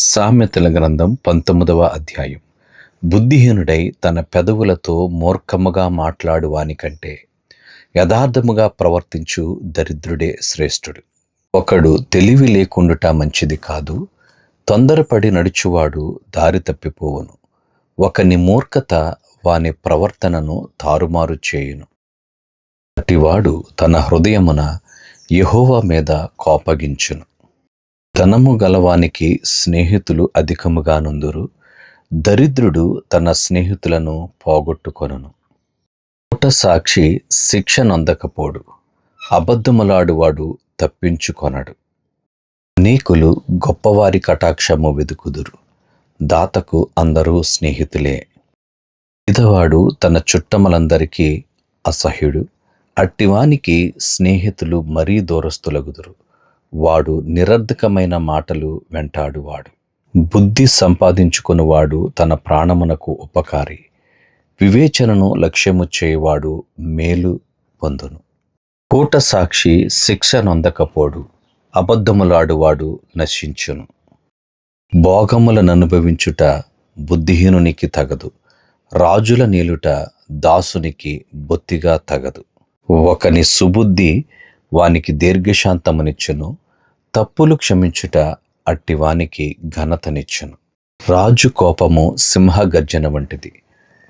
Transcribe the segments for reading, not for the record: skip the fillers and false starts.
సామెతల గ్రంథం 19వ అధ్యాయం. బుద్ధిహీనుడై తన పెదవులతో మూర్ఖముగా మాట్లాడు వానికంటే యథార్థముగా ప్రవర్తించు దరిద్రుడే శ్రేష్ఠుడు. ఒకడు తెలివి లేకుండుట మంచిది కాదు, తొందరపడి నడుచువాడు దారి తప్పిపోవును. ఒకని మూర్ఖత వాని ప్రవర్తనను తారుమారు చేయును. అటివాడు తన హృదయమున యెహోవా మీద కోపగించును. ధనము గలవానికి స్నేహితులు అధికముగా నుందురు, దరిద్రుడు తన స్నేహితులను పోగొట్టుకొనును. నోట సాక్షి శిక్ష నొందకపోడు, అబద్ధములాడువాడు తప్పించుకొనడు. అనేకులు గొప్పవారి కటాక్షము వెదుకుదురు, దాతకు అందరూ స్నేహితులే. బీదవాడు తన చుట్టములందరికీ అసహ్యుడు, అట్టివానికి స్నేహితులు మరీ దూరస్తులగుదురు. వాడు నిరర్ధకమైన మాటలు వెంటాడువాడు. బుద్ధి సంపాదించుకునివాడు తన ప్రాణమునకు ఉపకారి, వివేచనను లక్ష్యము చేయువాడు మేలు పొందును. కూట సాక్షి శిక్ష నొందకపోడు, అబద్ధములాడువాడు నశించును. భోగములననుభవించుట బుద్ధిహీనునికి తగదు, రాజుల నీలుట దాసునికి బొత్తిగా తగదు. ఒకని సుబుద్ధి వానికి దీర్ఘశాంతమునిచ్చును, తప్పులు క్షమించుట అట్టివానికి ఘనతనిచ్చును. రాజు కోపము సింహగర్జన వంటిది,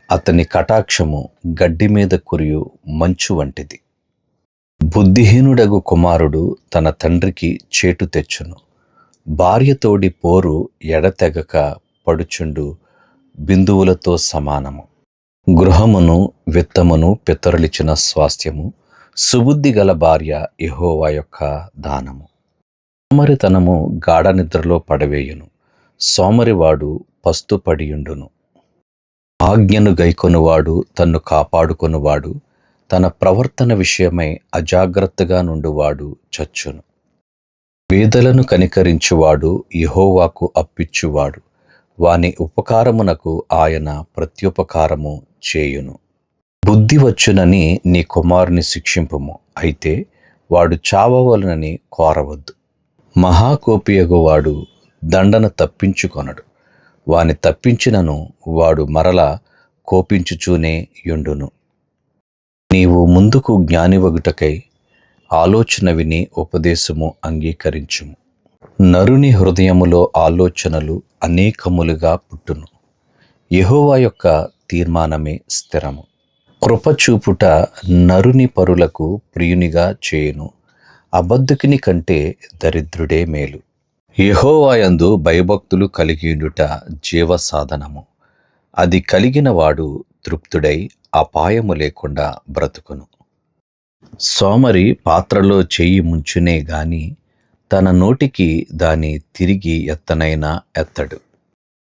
అతని కటాక్షము గడ్డి మీద కురియు మంచు వంటిది. బుద్ధిహీనుడగు కుమారుడు తన తండ్రికి చేటు తెచ్చును, భార్యతోడి పోరు ఎడతెగక పడుచుండు బిందువులతో సమానము. గృహమును విత్తమును పితరులిచ్చిన స్వాస్థ్యము, సుబుద్ధి గల భార్య యెహోవా యొక్క దానము. సోమరితనము గాఢ నిద్రలో పడవేయును, సోమరివాడు పస్తుపడియుండును. ఆజ్ఞను గైకొనువాడు తన్ను కాపాడుకొనువాడు, తన ప్రవర్తన విషయమై అజాగ్రత్తగా నుండువాడు చచ్చును. పేదలను కనికరించువాడు యెహోవాకు అప్పిచ్చువాడు, వాని ఉపకారమునకు ఆయన ప్రత్యుపకారము చేయును. బుద్ధి వచ్చునని నీ కుమారుని శిక్షింపుము, అయితే వాడు చావవలనని కోరవద్దు. మహాకోపియగువాడు దండన తప్పించుకొనడు, వాని తప్పించినను వాడు మరల కోపించుచూనే యుండును. నీవు ముందుకు జ్ఞానివగుటకై ఆలోచన విని ఉపదేశము అంగీకరించుము. నరుని హృదయములో ఆలోచనలు అనేకములుగా పుట్టును, యెహోవా యొక్క తీర్మానమే స్థిరము. కృపచూపుట నరుని పరులకు ప్రియునిగా చేయును, అబద్ధకుని కంటే దరిద్రుడే మేలు. యెహోవా యందు భయభక్తులు కలిగియుండుట జీవ సాధనము, అది కలిగిన వాడు తృప్తుడై అపాయము లేకుండా బ్రతుకును. సోమరి పాత్రలో చెయ్యి ముంచునే గాని తన నోటికి దాని తిరిగి ఎత్తనైనా ఎత్తడు.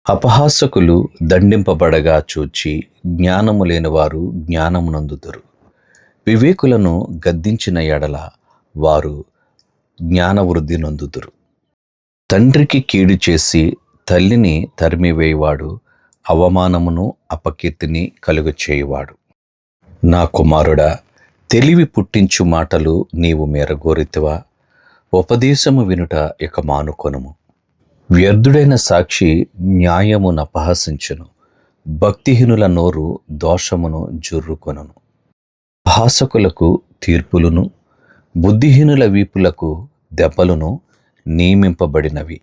అపహాసకులు దండింపబడగా చూచి జ్ఞానము లేనివారు జ్ఞానమునందుదురు. వివేకులను గద్దించిన ఎడల వారు జ్ఞానవృద్ధి నొందుదురు. తండ్రికి కీడు చేసి తల్లిని తరిమివేయువాడు అవమానమును అపకీర్తిని కలుగచేయువాడు. నా కుమారుడా, తెలివి పుట్టించు మాటలు నీవు మేరగోరితివా? ఉపదేశము వినుట ఇక మానుకొనుము. వ్యర్థుడైన సాక్షి న్యాయమునపహసించును, భక్తిహీనుల నోరు దోషమును జుర్రుకొనును. అపహాసకులకు తీర్పులును, బుద్ధిహీనుల వీపులకు దెబ్బలును నియమింపబడినవి.